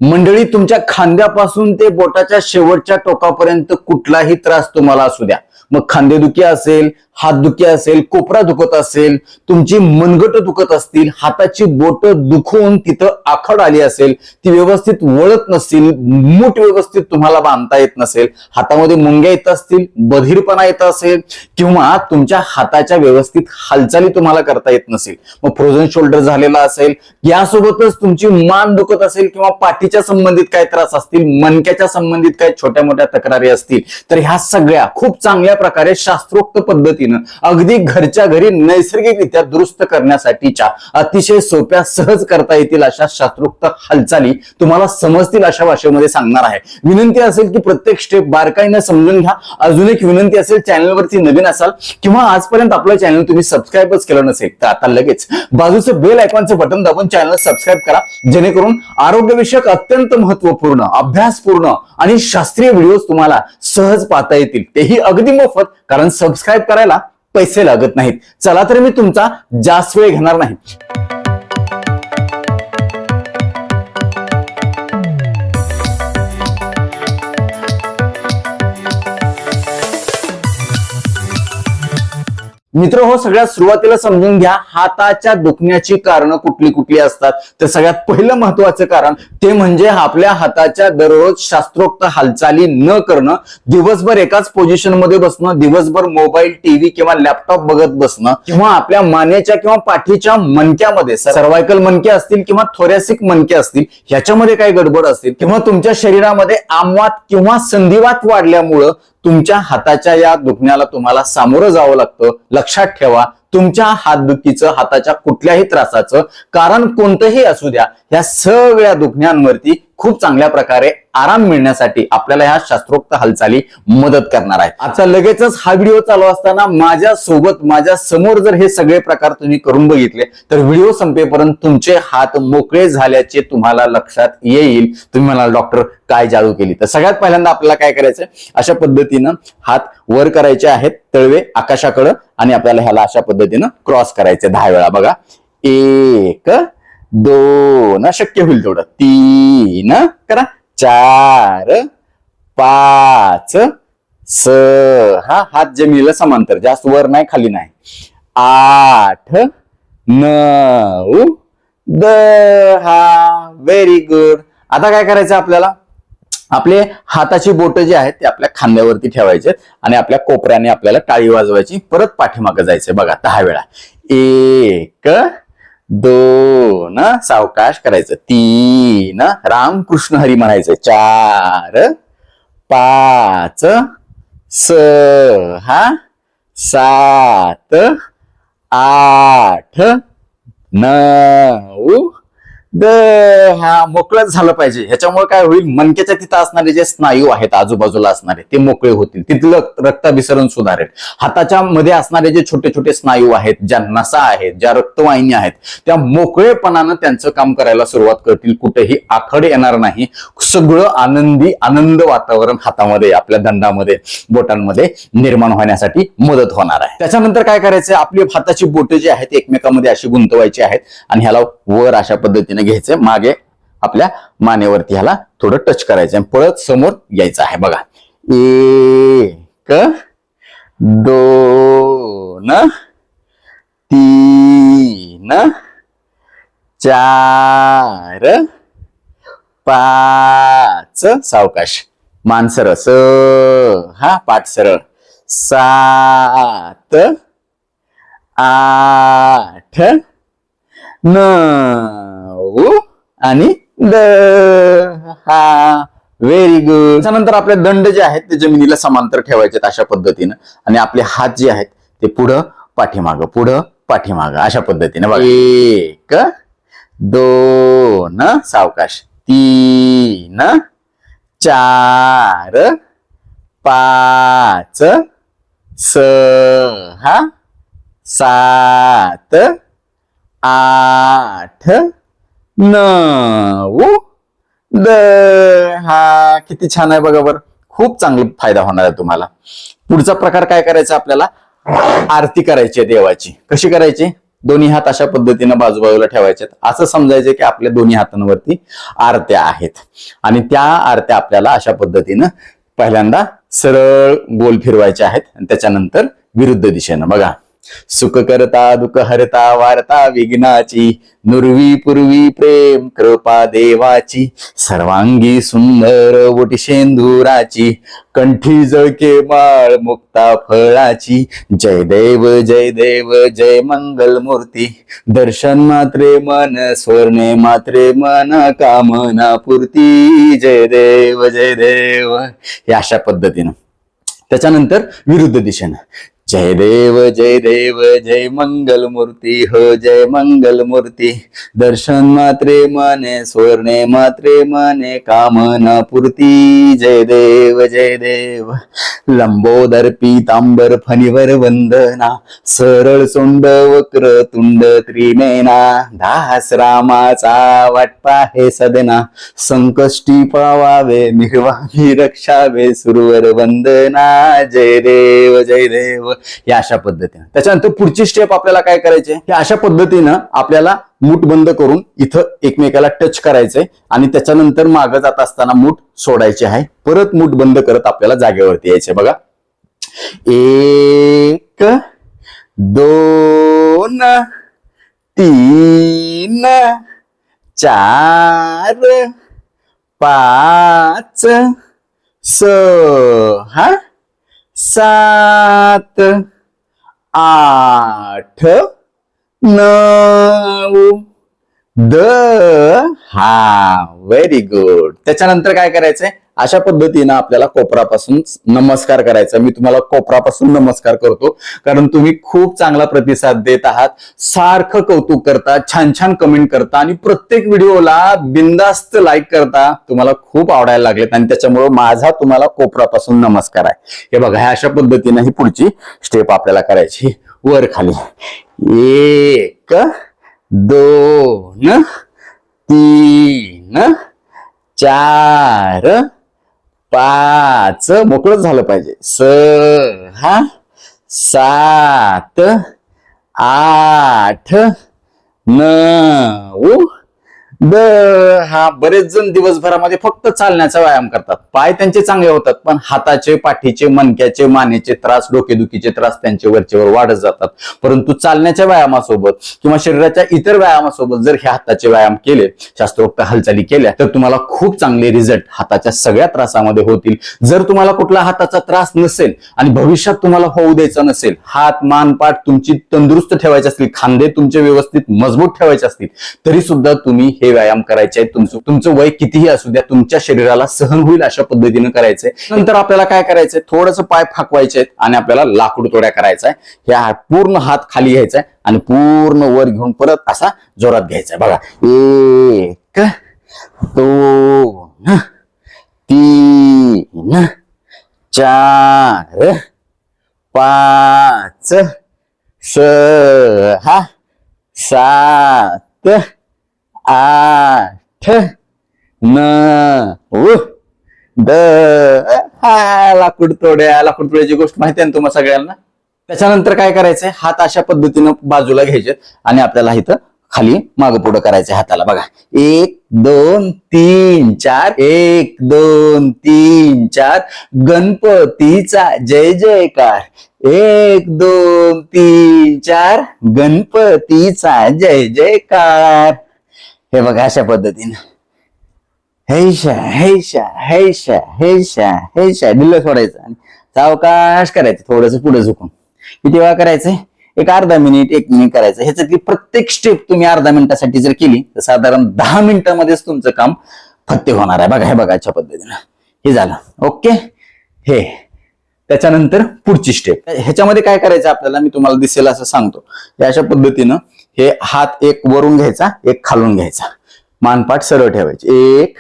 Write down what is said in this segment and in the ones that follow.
मंडळी, तुमच्या खांद्यापासून ते बोटाच्या शेवटच्या टोकापर्यंत कुठलाही त्रास तुम्हाला असू द्या, मग खांदेदुखी असेल, हातदुखी असेल, कोपरा दुखत असेल, तुमची मनगट दुखत असतील, हाताची बोट दुखून तिथं आखड आली असेल, ती व्यवस्थित वळत नसतील, मूठ व्यवस्थित तुम्हाला बांधता येत नसेल, हातामध्ये मुंग्या येत असतील, बधीरपणा येत असेल, किंवा तुमच्या हाताच्या व्यवस्थित हालचाली तुम्हाला करता येत नसेल, मग फ्रोझन शोल्डर झालेला असेल, यासोबतच तुमची मान दुखत असेल, किंवा पाठीच्या संबंधित काय त्रास असतील, मणक्याच्या संबंधित काय छोट्या मोठ्या तक्रारी असतील, तर ह्या सगळ्या खूप चांगल्या प्रकारे शास्त्रोक्त पद्धतीनं अगदी घरच्या घरी नैसर्गिकरित्या दुरुस्त करण्यासाठीच्या अतिशय सोप्या सहज करता येतील अशा शास्त्रोक्त हालचाली तुम्हाला समजतील अशा भाषेमध्ये सांगणार आहे। विनंती असेल की प्रत्येक स्टेप बारकाईने समजून घ्या। अजून एक विनंती असेल, चॅनलवरती नवीन असाल किंवा आजपर्यंत आपलं चॅनल तुम्ही सबस्क्राईबच केलं नसेल तर आता लगेच बाजूचं बेल आयकॉनचं बटन दाबून चॅनल सबस्क्राईब करा, जेणेकरून आरोग्यविषयक अत्यंत महत्वपूर्ण, अभ्यासपूर्ण आणि शास्त्रीय व्हिडिओ तुम्हाला सहज पाहता येतील, तेही अगदी मोफत, कारण सबस्क्राईब करायला पैसे लागत नाहीत। चला तर मी तुमचा जास्त वेळ घेणार नाही। मित्र हो, सगळ्यात सुरुवातीला समजून घ्या हाताच्या दुखण्याची कारणं कुठली कुठली असतात। तर सगळ्यात पहिलं महत्वाचं कारण ते म्हणजे आपल्या हाताच्या दररोज शास्त्रोक्त हालचाली न करणं, दिवसभर एकाच पोझिशन मध्ये बसणं, दिवसभर मोबाईल, टीव्ही किंवा लॅपटॉप बघत बसणं, किंवा आपल्या मानेच्या किंवा पाठीच्या मणक्यामध्ये सर्वायकल मणके असतील किंवा थोरॅसिक मणके असतील, ह्याच्यामध्ये काही गडबड असतील, किंवा तुमच्या शरीरामध्ये आमवात किंवा संधिवात वाढल्यामुळं तुमच्या हाताच्या या दुखण्याला तुम्हाला सामोरं जावं लागतं। लक्षात ठेवा, तुमच्या हातदुखीचं, हाताच्या कुठल्याही त्रासाचं कारण कोणतंही असू द्या, या सगळ्या दुखण्यांवरती खूप चांगल्या प्रकारे आराम मिळण्यासाठी आपल्याला ह्या शास्त्रोक्त हालचाली मदत करणार आहेत। आता लगेचच हा व्हिडिओ चालू असताना माझ्या सोबत, माझ्या समोर जर हे सगळे प्रकार तुम्ही करून बघितले तर व्हिडिओ संपेपर्यंत तुमचे हात मोकळे झाल्याचे तुम्हाला लक्षात येईल। तुम्ही म्हणाल डॉक्टर काय जादू केली? तर सगळ्यात पहिल्यांदा आपल्याला काय करायचंय, अशा पद्धतीनं हात वर करायचे आहेत, तळवे आकाशाकडे, आणि आपल्याला ह्याला अशा पद्धतीनं क्रॉस करायचे 10 वेळा। बघा, 1 2, शक्य होईल तेवढं, 3 करा, 4 5 6, हात जमिनीला समांतर, जास्त वर नाही खाली नाही, 8 9 10। Very good. आता काय करायचं आपल्याला, आपले हाताची बोट जे आहेत ते आपल्या खांद्यावरती ठेवायचे आणि आपल्या कोपऱ्याने आपल्याला टाळी वाजवायची, परत पाठीमागे जायचंय। बघा 10 वेळा, 1 2, सावकाश करायचं, 3 रामकृष्ण हरी म्हणायचं, 4 5 6 7 8 9 10। मोकळंच झालं पाहिजे। ह्याच्यामुळे काय होईल, मणक्याच्या तिथं असणारे जे स्नायू आहेत आजूबाजूला असणारे ते मोकळे होतील, तिथलं रक्ताभिसरण सुधारेल। हाताच्या मध्ये असणारे जे छोटे छोटे स्नायू आहेत, ज्या नसा आहेत, ज्या रक्तवाहिन्या आहेत, त्या मोकळेपणानं त्यांचं काम करायला सुरुवात करतील, कुठेही आखड येणार नाही, सगळं आनंदी आनंद वातावरण हातामध्ये, आपल्या दंडामध्ये, बोटांमध्ये निर्माण होण्यासाठी मदत होणार आहे। त्याच्यानंतर काय करायचं, आपली हाताची बोटं जी आहेत एकमेकांमध्ये अशी गुंतवायची आहेत आणि ह्याला वर अशा पद्धतीने घ्यायचं, मागे आपल्या मानेवरती ह्याला थोडं टच करायचं आणि पळत समोर यायचं आहे। बघा, 1 2 3 4 5, सावकाश, मान सरळ, 6 पाठ सरळ, 7 8 9 आणि 10। Very good. त्यानंतर आपले दंड जे आहेत ते जमिनीला समांतर ठेवायचे अशा पद्धतीनं, आणि आपले हात जे आहेत ते पुढं पाठीमागं अशा पद्धतीने। बघा, 1 2, सावकाश, 3 4 5 6 7 8 9 10। किती छान आहे बघा बरं, खूप चांगला फायदा होणार आहे तुम्हाला। पुढचा प्रकार काय करायचा, आपल्याला आरती करायची आहे देवाची। कशी करायची, दोन्ही हात अशा पद्धतीनं बाजूबाजूला ठेवायचे. असं समजायचे की आपल्या दोन्ही हातांवरती आरत्या आहेत आणि त्या आरत्या आपल्याला अशा पद्धतीनं पहिल्यांदा सरळ गोल फिरवायच्या आहेत आणि त्याच्यानंतर विरुद्ध दिशेनं. बघा, सुख करता दुःख हरता वार्ता विघ्नाची, नुरवी पूर्वी प्रेम कृपा देवाची, सर्वांगी सुंदर ओटी शेंदुराची, कंठी जळके माळ मुक्ता फळाची, जय देव जय देव जय मंगल मूर्ती, दर्शन मात्रे मन स्वर्णे मात्रे मन कामना पूर्ती, जय देव जय देव. हे अशा पद्धतीनं. त्याच्यानंतर विरुद्ध दिशेनं, जय देव जय मंगल मूर्ती, हो जय मंगल मूर्ती, दर्शन मात्रे मने स्वर्णे मात्रे मने कामना पूर्ती, जय देव जय देव. लंबोदर पीतांबर फणीवर वंदना, सरळ सोंड वक्र तुंड त्रिनेना, दास रामाचा वाटपा हे सदना, संकष्टी पावावे निर्वाही रक्षावे सुरवर वंदना, जय देव जय देव. या अशा पद्धतीने. त्याच्यानंतर पुढची स्टेप आपल्याला काय करायचे, की अशा पद्धतीनं आपल्याला मूठ बंद करून इथं एकमेकाला टच करायचंय आणि त्याच्यानंतर मागं जात असताना मूठ सोडायची आहे. परत मूठ बंद करत आपल्याला जागेवरती यायचे. बघा, 1 2 3 4 5 6 7 8 9 10. Very good. त्याच्यानंतर काय करायचंय, अशा पद्धतीनं आपल्याला कोपरापासून नमस्कार करायचा. मी तुम्हाला कोपरापासून नमस्कार करतो कारण तुम्ही खूप चांगला प्रतिसाद देत आहात, सारखं कौतुक करता, छान छान कमेंट करता आणि प्रत्येक व्हिडिओला बिंदास्त लाईक करता. तुम्हाला खूप आवडायला लागलेत आणि त्याच्यामुळे माझा तुम्हाला कोपरापासून नमस्कार आहे. हे बघा, ह्या अशा पद्धतीनं ही पुढची स्टेप आपल्याला करायची. वर खाली 1 2 3 4 5 मोकळं झालं पाहिजे, 6 7 8 9 10. बरेच जण दिवसभरामध्ये फक्त चालण्याचा व्यायाम करतात, पाय त्यांचे चांगले होतात, पण हाताचे, पाठीचे, मणक्याचे, मानेचे त्रास, डोकेदुखीचे त्रास त्यांचे वरचेवर वाढत जातात. परंतु चालण्याच्या व्यायामासोबत किंवा शरीराच्या इतर व्यायामासोबत जर हे हाताचे व्यायाम केले, शास्त्रोक्त हालचाली केल्या, तर तुम्हाला खूप चांगले रिझल्ट हाताच्या सगळ्या त्रासामध्ये होतील. जर तुम्हाला कुठला हाताचा त्रास नसेल आणि भविष्यात तुम्हाला होऊ द्यायचा नसेल, हात, मान, पाठ तुमची तंदुरुस्त ठेवायची असतील, खांदे तुमचे व्यवस्थित मजबूत ठेवायचे असतील, तरी सुद्धा तुम्ही हे व्यायाम करायचे आहेत. तुमचं वय कितीही असू द्या, तुमच्या शरीराला सहन होईल अशा पद्धतीने करायचंय. नंतर आपल्याला काय करायचंय, थोडंसं पाय फाकवायचे आहेत आणि आपल्याला लाकूड तोड्या करायचा आहे. ह्या पूर्ण हात खाली घ्यायचा आहे आणि पूर्ण वर घेऊन परत असा जोरात घ्यायचा आहे. बघा, 1 2 3 4 5 6 7 8 9 10. लाकूड तोड्याची गोष्ट माहिती आहे ना तुम्हाला सगळ्यांना. त्याच्यानंतर काय करायचंय, हात अशा पद्धतीनं बाजूला घ्यायचे आणि आपल्याला इथं खाली मागं पुढं करायचंय हाताला. बघा, 1 2 3 4 1 2 3 4 गणपतीचा जय जयकार, 1 2 3 4 गणपतीचा जय जयकार. हे बघा, अशा पद्धतीनं हैशा हैशा हैशा हैशा हैशा दिलं सोडायचं आणि सावकाश करायचं, थोडंसं पुढे झुकून. किती वेळा करायचंय, एक अर्धा मिनिट 1 मिनिट करायचं. ह्याच्यातली प्रत्येक स्टेप तुम्ही अर्धा मिनिटासाठी जर केली तर साधारण 10 मिनिटामध्येच तुमचं काम फत्ते होणार आहे. बघा, हे बघा, अशा पद्धतीनं हे झालं. ओके. हे त्याच्यानंतर पुढची स्टेप, ह्याच्यामध्ये काय करायचं आपल्याला मी तुम्हाला दिसेल असं सांगतो. अशा पद्धतीनं हे हात एक वरून घ्यायचा, एक खालून घ्यायचा, मानपाठ सरळ ठेवायचे. 1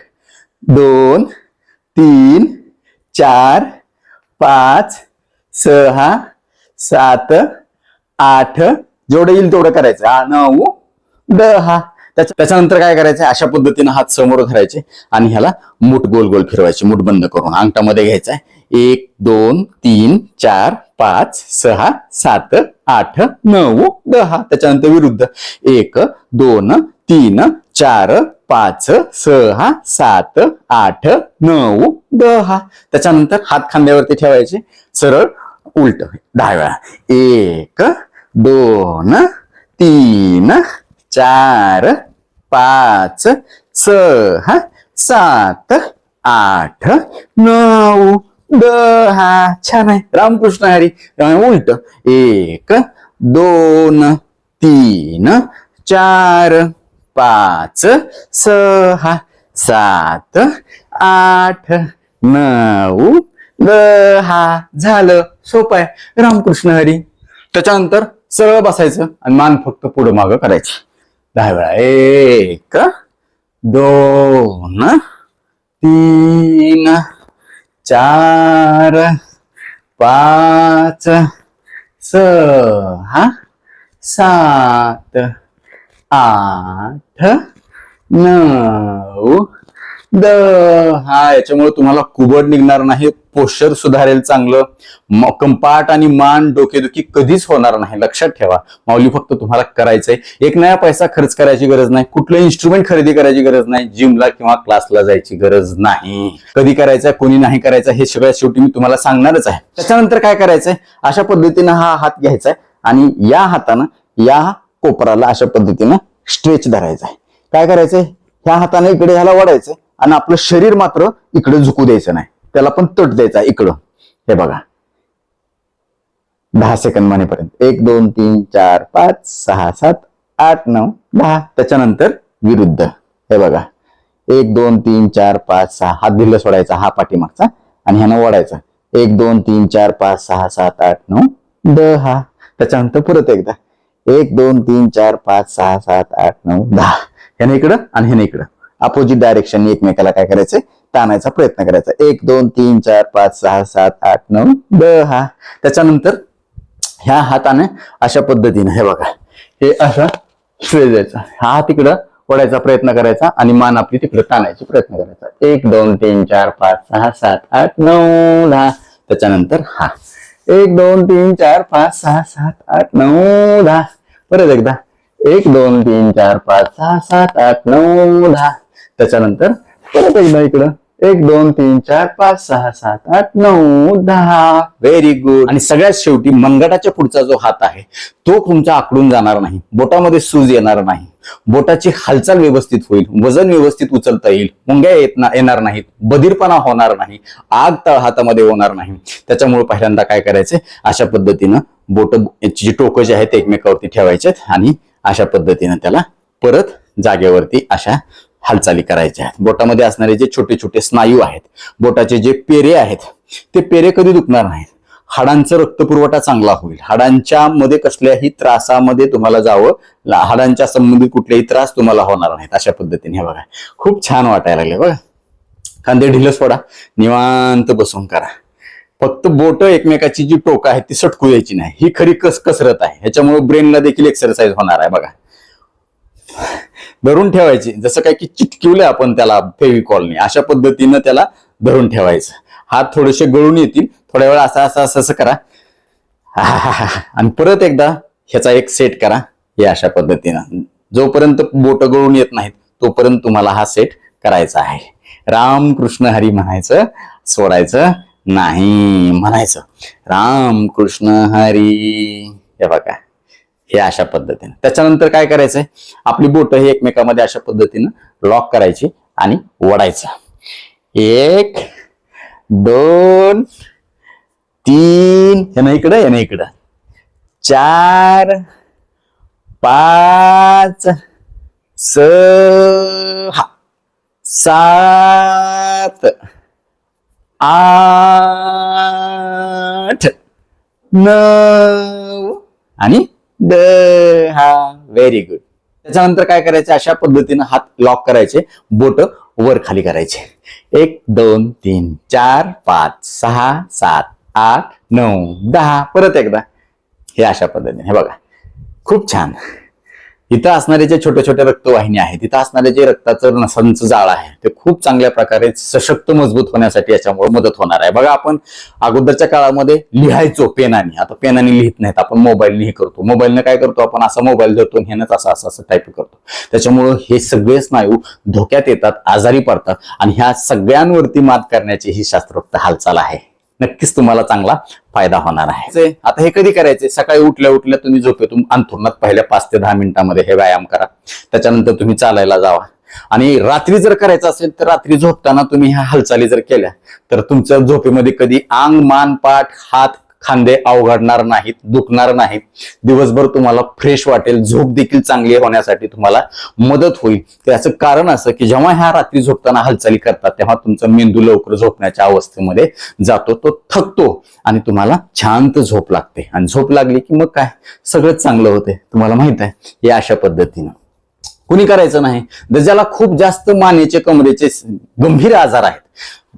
2 3 4 5 6 7 8 जेवढं येईल तेवढं करायचं. 9 10. त्याच्यानंतर काय करायचं, अशा पद्धतीनं हात समोर धरायचे आणि ह्याला मूठ गोल गोल फिरवायचे, मूठ बंद करून अंगठामध्ये घ्यायचा. 1 2 3 4 5 6 7 8 9 10. त्याच्यानंतर विरुद्ध 1 2 3 4 5 6 7 8 9 10. त्याच्यानंतर हात खांद्यावरती ठेवायचे, सरळ उलट 10 वेळा. 1 2 3 4 5 6 7 8 9 10. छान आहे. रामकृष्ण हरी. उलट 1 2 3 4 5 6 7 8 9 10. झालं. सोपं आहे. रामकृष्ण हरी. त्याच्यानंतर सरळ बसायचं आणि मान फक्त पुढे मागं करायची 10 वेळा. 1 2 3 4 5 6 7 8 9 10. याच्यामुळे तुम्हाला कुबड निघणार नाही, पोश्चर सुधारेल चांगलं, कंपाट आणि मान डोकेदुखी कधीच होणार नाही. लक्षात ठेवा. माऊली फक्त तुम्हाला करायचंय. एक नया पैसा खर्च करायची गरज नाही, कुठलं इन्स्ट्रुमेंट खरेदी करायची गरज नाही, जिमला किंवा क्लासला जायची गरज नाही. कधी करायचं कोणी नाही करायचं हे सगळ्यात शेवटी मी तुम्हाला सांगणारच आहे. त्याच्यानंतर काय करायचंय, अशा पद्धतीनं हा हात घ्यायचा आणि या हातानं या कोपराला अशा पद्धतीनं स्ट्रेच धरायचा आहे. काय करायचंय, ह्या हाताने इकडे ह्याला वडायचं आणि आपलं शरीर मात्र इकडे झुकू द्यायचं नाही, त्याला पण तट द्यायचा इकडं. हे बघा 10 सेकंद मानेपर्यंत. 1 2 3 4 5 6 7 8 9 10. त्याच्यानंतर विरुद्ध. हे बघा 1 2 3 4 5 6. हात ढिल्ला सोडायचा हा पाठीमागचा आणि ह्यानं वडायचा. 1 2 3 4 5 6 7 8 9 10. त्याच्यानंतर परत एकदा 1 2 3 4 5 6 7 8 9 10. ह्याने इकडं आणि ह्याने इकडं अपोजिट डायरेक्शन एकमेकाला काय करायचंय, ताणायचा प्रयत्न करायचा. 1 2 3 4 5 6 7 8 9 10. त्याच्यानंतर ह्या हाताने अशा पद्धतीने हे बघा हे असा स्ट्रेच द्यायचा, हा तिकडं ओढायचा प्रयत्न करायचा आणि मान आपली तिकडे ताणायचा प्रयत्न करायचा. 1 2 3 4 5 6 7 8 9 10. त्याच्यानंतर हा 1 2 3 4 5 6 7 8 9 10. परत एकदा 1 2 3 4 5 6 7 8 9 10. त्याच्यानंतर परत एकदा इकडं 1 2 3 4 5 6 7 8 9 10. Very good. आणि सगळ्यात शेवटी मनगटाच्या पुढचा जो हात आहे तो तुमचा आकडून जाणार नाही, बोटामध्ये सूज येणार नाही, बोटाची हालचाल व्यवस्थित होईल, वजन व्यवस्थित उचलता येईल, मुंग्या येणार नाहीत, बधीरपणा होणार नाही, आग तळ हातामध्ये होणार नाही. त्याच्यामुळे पहिल्यांदा काय करायचंय, अशा पद्धतीनं बोट जी टोकं जे आहेत एकमेकावरती ठेवायचे आणि अशा पद्धतीनं त्याला परत जागेवरती अशा हालचाली करायच्या आहेत. बोटामध्ये असणारे जे छोटे छोटे स्नायू आहेत, बोटाचे जे पेरे आहेत ते पेरे कधी दुखणार नाहीत. हाडांचा रक्तपुरवठा चांगला होईल, हाडांच्या मध्ये कसल्याही त्रासामध्ये तुम्हाला जावं, हाडांच्या संबंधित कुठलेही त्रास तुम्हाला होणार नाहीत. अशा पद्धतीने हे बघा खूप छान वाटायला लागले बघा. खांदे ढिलं सोडा, निवांत बसून करा. फक्त बोट एकमेकाची जी टोक आहेत ती सटकू द्यायची नाही, ही खरी कसरत आहे. ह्याच्यामुळे ब्रेनला देखील एक्सरसाइज होणार आहे. बघा धरून ठेवायची, जसं काय की चिटकिवलं आपण त्याला फेविकॉलने, अशा पद्धतीनं त्याला धरून ठेवायचं. हात थोडेसे गळून येतील, थोड्या वेळ असं करा आणि परत एकदा ह्याचा एक सेट करा. हे अशा पद्धतीनं जोपर्यंत बोट गळून येत नाहीत तोपर्यंत तुम्हाला हा सेट करायचा आहे. राम कृष्ण हरी म्हणायचं, सोडायचं नाही, म्हणायचं राम कृष्ण हरी. हे बघा हे अशा पद्धतीने. त्याच्यानंतर काय करायचंय, आपली बोट हे एकमेकांमध्ये अशा पद्धतीनं लॉक करायची आणि ओढायचं. 1 2 3 यानं इकडं 4 5 6 7 8 9 आणि 10. Very good. त्याच्यानंतर काय करायचं, अशा पद्धतीनं हात लॉक करायचे, बोट वर खाली करायचे. 1 2 3 4 5 6 7 8 9 10. परत एकदा हे अशा पद्धतीने. हे बघा खूप छान. इथं असणारे जे छोटे छोटे रक्तवाहिनी आहेत, इथं असणारे जे रक्ताचं नसांचं जाळ आहे ते खूप चांगल्या प्रकारे सशक्त मजबूत होण्यासाठी याच्यामुळे मदत होणार आहे. बघा, आपण अगोदरच्या काळामध्ये लिहायचो पेनाने, आता पेनाने लिहित नाहीत, आपण मोबाईलने करतो. मोबाईलने काय करतो, आपण असा मोबाईल धरतो आणि ह्यानंच असं टाईप करतो. त्याच्यामुळं हे सगळे स्नायू धोक्यात येतात, आजारी पडतात आणि ह्या सगळ्यांवरती मात करण्याची ही शास्त्रोक्त हालचाल आहे. नक्कीच तुम्हाला चांगला फायदा होणार आहे. आता हे कधी करायचे, सकाळी उठल्या उठल्या तुम्ही झोपेतून अंथरुणात पहिल्या 5 ते 10 मिनिटांमध्ये हे व्यायाम करा. त्याच्यानंतर तुम्ही चालायला जावा आणि रात्री जर करायचं असेल तर रात्री झोपताना तुम्ही ह्या हालचाली जर केल्या तर तुमच्या झोपेमध्ये कधी अंग, मान, पाठ, हात, खांदे अवघडणार नाहीत, दुखणार नाहीत. दिवसभर तुम्हाला फ्रेश वाटेल, झोप देखील चांगली होण्यासाठी तुम्हाला मदत होईल. त्याचं कारण असं की जेव्हा ह्या रात्री झोपताना हालचाली करतात तेव्हा तुमचा मेंदू लवकर झोपण्याच्या अवस्थेमध्ये जातो, तो थकतो आणि तुम्हाला शांत झोप लागते. आणि झोप लागली की मग काय, सगळंच चांगलं होते. तुम्हाला माहित आहे, हे अशा पद्धतीनं कुणी करायचं नाही. ज्याला खूप जास्त मानेचे, कमरेचे गंभीर आजार आहेत,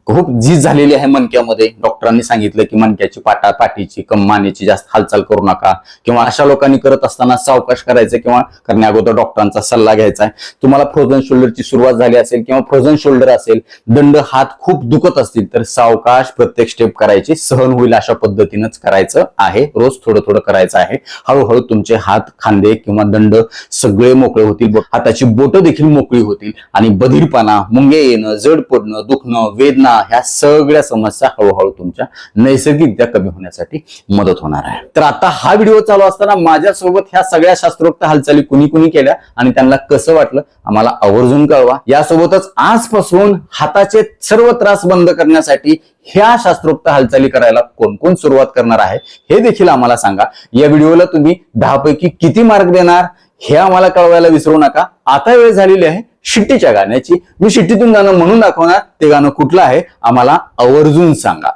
खूप झीज झालेली आहे मणक्यामध्ये, डॉक्टरांनी सांगितलं की मणक्याची, पाठीची, मानेची जास्त हालचाल करू नका, किंवा अशा लोकांनी करत असताना सावकाश करायचं किंवा करण्या अगोदर डॉक्टरांचा सल्ला घ्यायचा आहे. तुम्हाला फ्रोझन शोल्डरची सुरुवात झाली असेल किंवा फ्रोझन शोल्डर असेल, दंड, हात खूप दुखत असतील तर सावकाश प्रत्येक स्टेप करायची, सहन होईल अशा पद्धतीनंच करायचं आहे. रोज थोडं थोडं करायचं आहे. हळूहळू तुमचे हात, खांदे किंवा दंड सगळे मोकळे होतील, हाताची बोटं देखील मोकळी होतील आणि बधीरपणा, मुंगे येणं, जड पडणं, दुखणं, वेदना, ह्या सगळ्या समस्या हळूहळू तुमच्या नैसर्गिकरित्या कमी होण्यासाठी मदत होणार आहे. तर आता हा व्हिडिओ चालू असताना माझ्यासोबत ह्या सगळ्या शास्त्रोक्त हालचाली कुणी कुणी केल्या आणि त्यांना कसं वाटलं आम्हाला आवर्जून कळवा. यासोबतच आजपासून हाताचे सर्व त्रास बंद करण्यासाठी ह्या शास्त्रोक्त हालचाली करायला कोण कोण सुरुवात करणार आहे हे देखील आम्हाला सांगा. या व्हिडिओला तुम्ही 10 पैकी किती मार्क देणार हे आम्हाला कळवायला विसरू नका. आता वेळ झालेली आहे शिट्टीच्या गाण्याची. मी शिट्टीतून गाणं म्हणून दाखवणार, ते गाणं कुठलं आहे आम्हाला आवर्जून सांगा.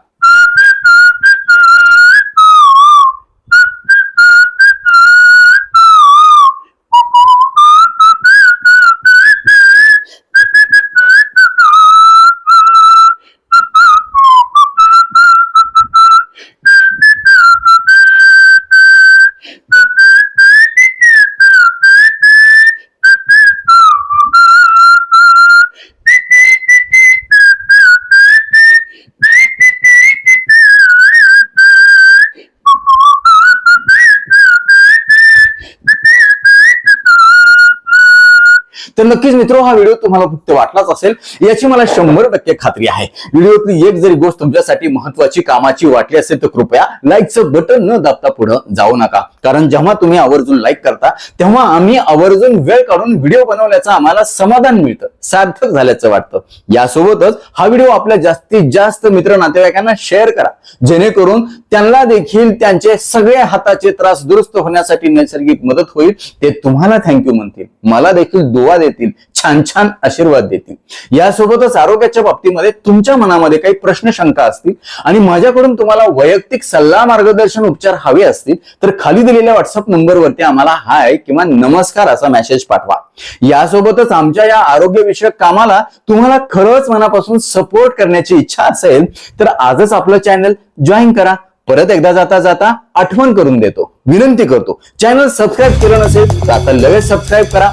तर नक्कीच मित्रो, हा व्हिडिओ तुम्हाला फक्त वाटलाच असेल याची मला 100% खात्री आहे. व्हिडिओतली एक जरी गोष्ट तुमच्यासाठी महत्वाची, कामाची वाटली असेल तर कृपया लाईकचं बटन न दाबता पुढे जाऊ नका. कारण जेव्हा तुम्ही आवर्जून लाईक करता तेव्हा आम्ही आवर्जून वेळ काढून व्हिडिओ बनवल्याचं आम्हाला समाधान मिळतं, सार्थक झाल्याचं वाटतं. यासोबतच हा व्हिडिओ आपल्या जास्तीत जास्त मित्र नातेवाईकांना शेअर करा, जेणेकरून त्यांना देखील त्यांचे सगळे हाताचे त्रास दुरुस्त होण्यासाठी नैसर्गिक मदत होईल. ते तुम्हाला थँक्यू म्हणतील, मला देखील दुआ देतील, छान छान आशीर्वाद देतील. यासोबतच आरोग्याच्या बाबतीमध्ये तुमच्या मनामध्ये काही प्रश्न, शंका असतील आणि माझ्याकडून तुम्हाला वैयक्तिक सल्ला, मार्गदर्शन, उपचार हवे असतील तर खाली दिलेल्या व्हॉट्सअप नंबरवरती आम्हाला हाय किंवा नमस्कार असा मेसेज पाठवा. यासोबतच आमच्या या आरोग्यविषयक कामाला तुम्हाला खरंच मनापासून सपोर्ट करण्याची इच्छा असेल तर आजच आपलं चॅनल जॉईन करा. परत एकदा जाता जाता आठवण करून देतो, विनंती करतो, चॅनल सबस्क्राईब केलं नसेल तर आता लगेच सबस्क्राईब करा.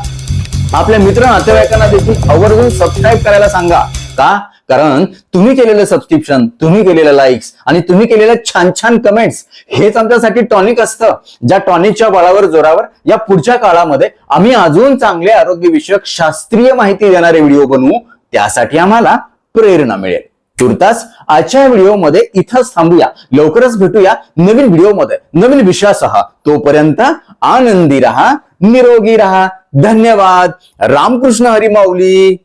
आपल्या मित्र नातेवाईकांना देखील आवर्जून सबस्क्राईब करायला सांगा. का? कारण तुम्ही केलेलं सबस्क्रिप्शन, तुम्ही केलेलं लाईक्स आणि तुम्ही केलेल्या छान छान कमेंट्स हेच आमच्यासाठी टॉनिक असतं. ज्या टॉनिकच्या बळावर, जोरावर या पुढच्या काळामध्ये आम्ही अजून चांगले आरोग्यविषयक शास्त्रीय माहिती देणारे व्हिडिओ बनवू, त्यासाठी आम्हाला प्रेरणा मिळेल. तुर्तास आजच्या व्हिडिओमध्ये इथंच थांबूया. लवकरच भेटूया नवीन व्हिडिओमध्ये नवीन विषयासह. तोपर्यंत आनंदी रहा, निरोगी रहा. धन्यवाद. रामकृष्ण हरी माऊली.